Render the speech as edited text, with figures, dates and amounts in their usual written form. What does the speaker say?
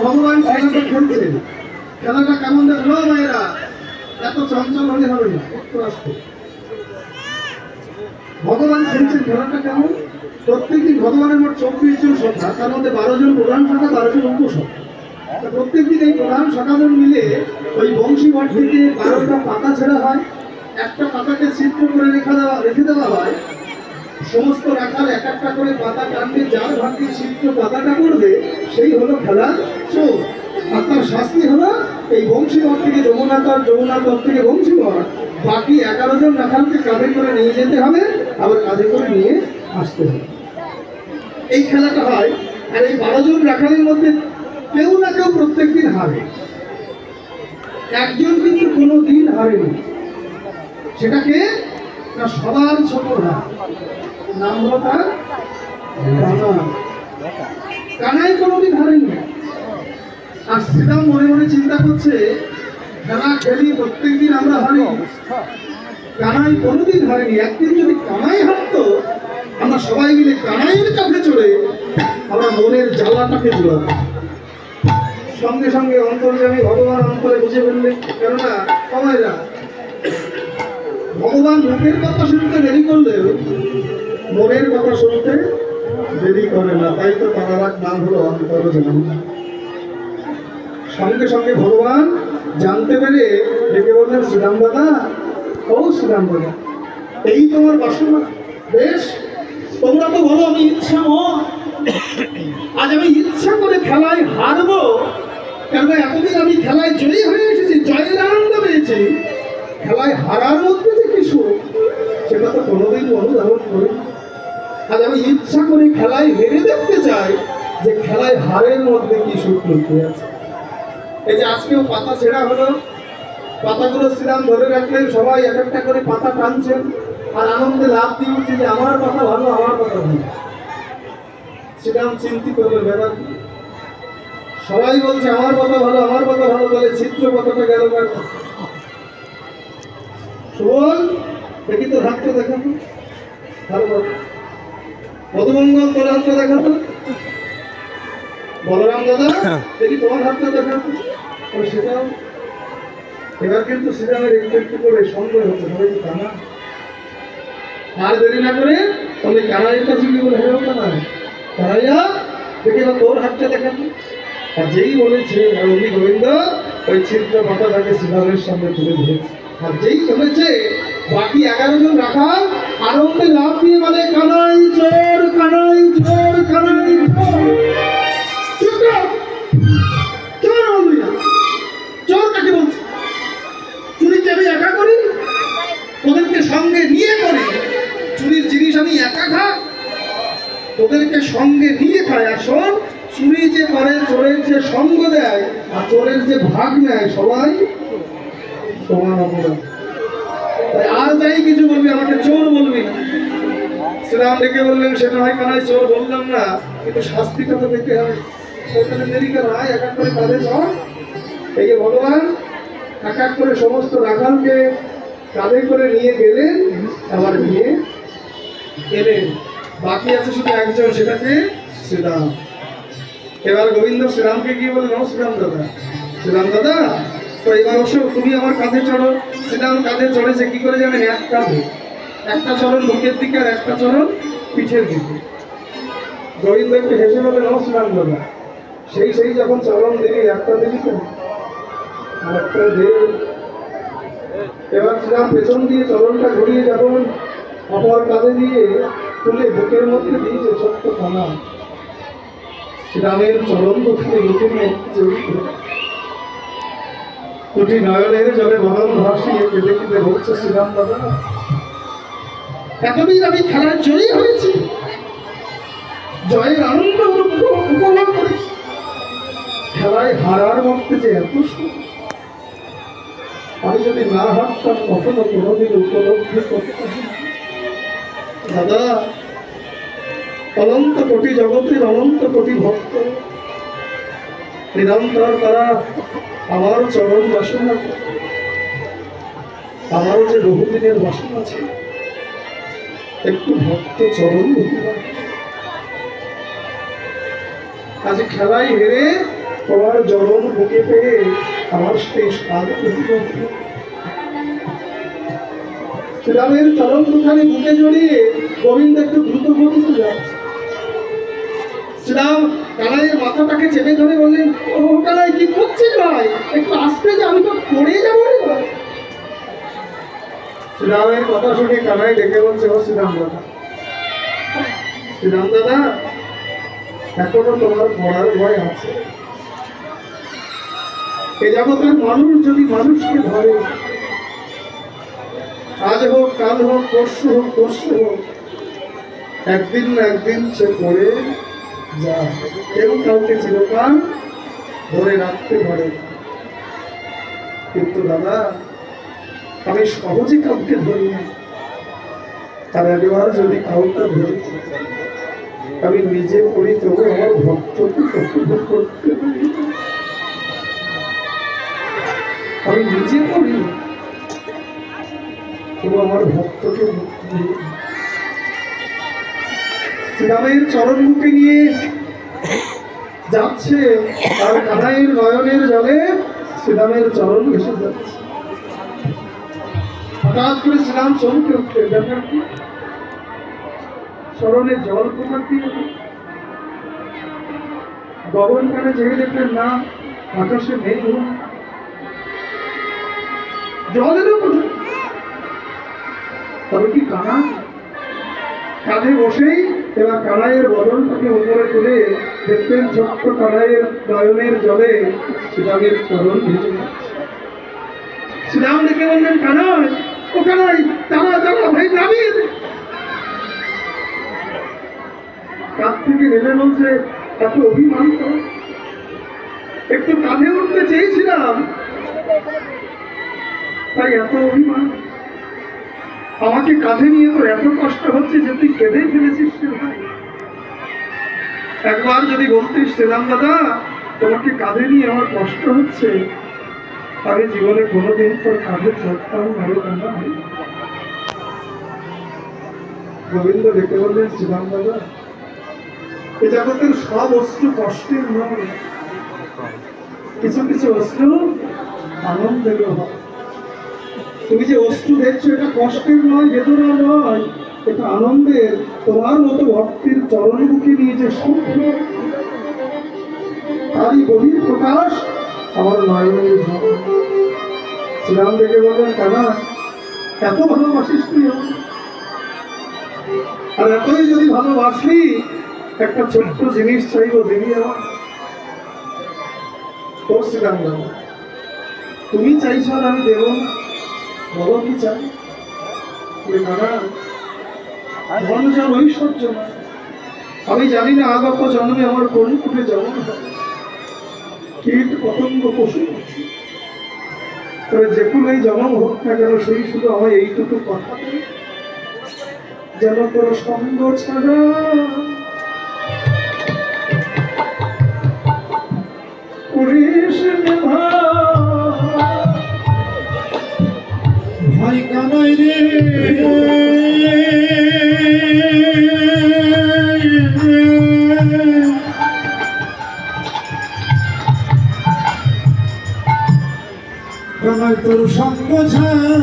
ভগবান খেলাটা খেলছে, খেলাটা কেমন দেখলো মায়েরা? এত চঞ্চল হলে হবে না, একটু আসতে। ভগবান খেলছেন খেলাটা কেমন? প্রত্যেকদিন ভগবানের মোট 24 জন সখা, তার মধ্যে 12 জন প্রধান সখা, 12 জন উপসখা। প্রত্যেকদিন এই প্রধান সখাজন মিলে ওই বংশী বট থেকে 12টা পাতা ছেড়া হয়, একটা পাতাকে ছিদ্র করে রেখে দেওয়া হয়। সমস্ত রাখাল এক একটা করে পাতা টানবে, যার ভাগ্যে ছিদ্র পাতাটা করবে সেই হলো খেলার চোর। আর তার শাস্তি হলো এই বংশীবট থেকে যমুনা তট, যমুনা তট থেকে বংশীবট, বাকি 11 জন রাখালকে কাঁধে করে নিয়ে যেতে হবে, আবার কাঁধে করে নিয়ে আসতে হবে। এই খেলাটা হয়। আর এই 12 জন রাখালের মধ্যে কেউ না কেউ প্রত্যেক দিন হারে, একজন কিন্তু কোনো দিন হারেনি। সেটাকে না সবার ছোট ভাই, নাম হলো তার কানাই, কোনোদিন হারেনি। আর শ্রীরাম মনে মনে চিন্তা করছে, খেলা খেলি প্রত্যেকদিন আমরা হারি, কানাই কোনোদিন হারেনি। একদিন যদি কানাই হারতো, আমরা সবাই মিলে কানাইয়ের কাছে চড়ে আমরা মনের জ্বালাটাকে জোড়াবো। সঙ্গে সঙ্গে অন্তর্যামী ভগবান অন্তরে বুঝে ফেললেন, কেননা কমায়রা ভগবান মুখের কথা শুনতে দেরি করলেও মনের কথা শুনতে দেরি করে না, তাই তো তার নাম হলো অন্তর্যামী। সঙ্গে সঙ্গে ভগবান জানতে পেরে ডেকে বললেন, শ্রীরাম দাদা, ও শ্রীরাম দাদা, এই তোমার বাসনা। বেশ, তোমরা তো বলো আমি ইচ্ছা আজ আমি ইচ্ছা করে খেলায় হারবো, কেন এতদিন আমি খেলায় জয়ী হয়ে এসেছি, জয়ের আনন্দ পেয়েছি। খেলায় হারার মধ্যে যে কি সুখ, সেটা তো কোনোদিন অনুধাবন করি। আজ আমি ইচ্ছা করে খেলায় হেরে দেখতে চাই যে খেলায় হারের মধ্যে কি সুখ লুকিয়ে আছে। এই যে আজকেও পাতা ছেঁড়া হলো, পাতাগুলো শ্রীরাম ধরে রাখলেন, সবাই এক একটা করে পাতা টানছেন আর আনন্দে লাভ দিয়ে উঠছে যে আমার কথা ভালো, আমার কথা ভালো। শ্রীরাম চিন্তিত হলো, ব্যাপার সবাই বলছে আমার কথা ভালো, আমার কথা ভালো, বলে ছিদ্র কথাটা গেল কার কাছে? সুবল, দেখি তোর হাতটা দেখাতো, ভালো বল। মধুমঙ্গল, তোর হাতটা দেখাতো। বলরাম দাদা, দেখি তোমার হাতটা দেখাতো। সেটাও এবার কিন্তু শ্রীরামের একটু করে সন্দেহ হচ্ছে, সবাই কি কানা? আর দেরি না করে তাহলে কানাইয়ের কাছে কি বলে, হ্যাঁ কানাই, কানাইয়া দেখি এবার তোর হাতটা দেখাতো। আর যেই বলেছে অমনি গোবিন্দ ওই ছিদ্র পাতাটাকে শ্রীরামের সামনে তুলে ধরেছে। আর যেই বলেছে বাকি 11 জন রাখাল আনন্দে লাভ দিয়ে বলে, কানাই চোর, কানাই চোর, কানাই চোর। চোর বলবি না, চোর কাকে বলছে? চুরিকে আমি একা করি, তোদেরকে সঙ্গে নিয়ে করি। চুরির জিনিস আমি একা খাই, তোদেরকে সঙ্গে নিয়ে খাই। আর শোন, চুরি যে করে, চোরের যে সঙ্গ দেয় আর চোরের যে ভাগ নেয়, সবাই সমান অপরাধ। তাই আর যাই কিছু বলবি, আমাকে চোর বলবি না। শ্রীরাম ডেকে বললেন, সেটা হয় কানাই, চোর বললাম না, কিন্তু শাস্তিটা তো পেতে হবে। ওখানে দেরি কেন, হয় এক এক করে কাঁধে চড়। এই যে ভগবান এক এক করে সমস্ত রাখালকে কাঁধে করে নিয়ে গেলেন, আবার নিয়ে এলেন। বাকি আছে শুধু একজন, সেটাকে শ্রীরাম। এবার গোবিন্দ শ্রীরামকে গিয়ে বলে, নমস্কার শ্রীরাম দাদা, শ্রীরাম দাদা, তো এবার অবশ্য তুমি আমার কাঁধে চড়ো। শ্রীরাম কাঁধে চড়েছে কি করে জানেন? এক কাঁধে, একটা চরণ মুখের দিকে আর একটা চরণ পিঠের দিকে। গোবিন্দ একটু হেসে বলে, নমস্কার দাদা, সেই যখন চরণ দিবি, একটা দিবি তো একটা দে। এবার শ্রীরাম পেছন দিয়ে চরণটা ঘুরিয়ে যখন অপর কাঁধে দিয়ে তুলে বুকের মধ্যে দিয়েছে ছোট্ট খানা, শ্রীরামের চরণ দক্ষিণে বুকের মধ্যে জড়িত, দুটি নয়নের জলে বদন ভাসিয়ে কেঁদে কেঁদে বলছে, শ্রীরাম দাদা, এতদিন আমি খেলায় জয়ী হয়েছি, জয়ের আনন্দ উপভোগ করেছি, খেলায় হারার মধ্যে যে এত সুখ, আমি যদি না হারতাম কখনো কোনোদিন উপলব্ধি করতাম। দাদা, অনন্ত কোটি জগতের অনন্ত কোটি ভক্ত নিরন্তর তারা আমার চরণ বাসনা, আমারও যে বহুদিনের বাসনা আছে, একটু ভক্ত চরণ ধরিলাম। আজ খেলায় হেরে তোমার চরণ বুকে পেয়ে আমার সেই স্বাদ অনুভব হলো। শ্রীরামের চরণ দুখানি বুকে জড়িয়ে গোবিন্দ একটু দ্রুত গতিতে যাচ্ছে। শ্রীরাম কানাইয়ের মাথাটাকে চেপে ধরে বললেন, ও কানাই কি করছিস ভাই, একটু আসতে যে, আমি তো পড়ে যাবো রে ভাই। শ্রীরামের কথা শুনে কানাই ডেকে বলছে, ও শ্রীরাম দাদা, শ্রীরাম দাদা, এখনো তোমার পড়ার ভয় আছে। এ জগতের মানুষ যদি মানুষকে ধরে, আজ হোক কাল হোক পরশু হোক পরশু হোক, একদিন না একদিন সে পড়ে যা, কেউ কাউকে চিরকাল ধরে রাখতে পারে। কিন্তু দাদা, আমি সহজে কাউকে ধরি না, আর একবার যদি কাউকে ধরি, আমি নিজে করি তবু আমার ভক্তকে কখনো করতে পারি। আমি নিজে করি তবু আমার ভক্তকে মুক্তি দিই। শ্রীরামের চরণ মুখে নিয়ে যাচ্ছে, আর কানাইয়ের নয়নের জলে শ্রীরামের চরণ ভেসে যাচ্ছে। হঠাৎ করে শ্রীরাম চমকে উঠলেন, ব্যাপার কি? চরণে জল কোথা দিয়ে? গগন কানে জেগে দেখলেন না, আকাশে মেঘ হল, জল এলো কোথায়? তবে কি কানা কাঁধে বসেই এবার কানাইয়ের বদনটাকে উপরে তুলে দেখবেন ছোট্ট কানাইয়ের নয়নের জলে শ্রীরামের চরণ ভেসে যাচ্ছে। শ্রীরাম ডেকে বললেন, কানাই, ও কানাই, দাঁড়া দাঁড়া ভাই, নামিয়ে দে। কাঁধ থেকে নেমে বলছে, এত অভিমান তো, একটু কাঁধে উঠতে চেয়েছিলাম, তাই এত অভিমান। আমাকে কাঁধে নিয়ে তো এত কষ্ট হচ্ছে যে তুই কেঁদে ফেলেছিস। একবার যদি বলতিস, শ্রীরাম দাদা, তোমাকে কাঁধে নিয়ে আমার কষ্ট হচ্ছে, আমি জীবনে কোনোদিন তোর কাঁধে চড়তাম ভালো কাঁদা। গোবিন্দ ডেকে বললেন, শ্রীরাম দাদা, এ জগতের সব অশ্রু কষ্টের নয়, কিছু কিছু অশ্রু আনন্দের হয়। তুমি যে অশ্রু দেখছো, এটা কষ্টের নয়, বেদনা নয়, এটা আনন্দের। তোমার মতো ভক্তির চরণমুখী নিয়ে যে সুখ, তারই গভীর প্রকাশ আমার নয়নের জল। শ্রীরাম দেখে বললেন, কানা, এত ভালোবাসিস তুই, আর এতই যদি ভালোবাসলি, একটা ছোট্ট জিনিস চাইব, দিবি আমার? ও শ্রীরাম দাদা, তুমি চাইছো আর আমি দেব না, বলো কি চাই? দাদা, ধন জল ঐশ্বর্য নয়, আমি জানি না আগত জন্মে আমার কোন কুটে জন্ম হবে, কীট পতঙ্গ পশু, তবে যে কোনোই জন্ম হোক না কেন, সেই শুধু আমার এইটুকু কথা, যেন তোর সঙ্গ ছাড়া করিস ভাই কানাই রে। কানাই তোর সঙ্গ ছাড়া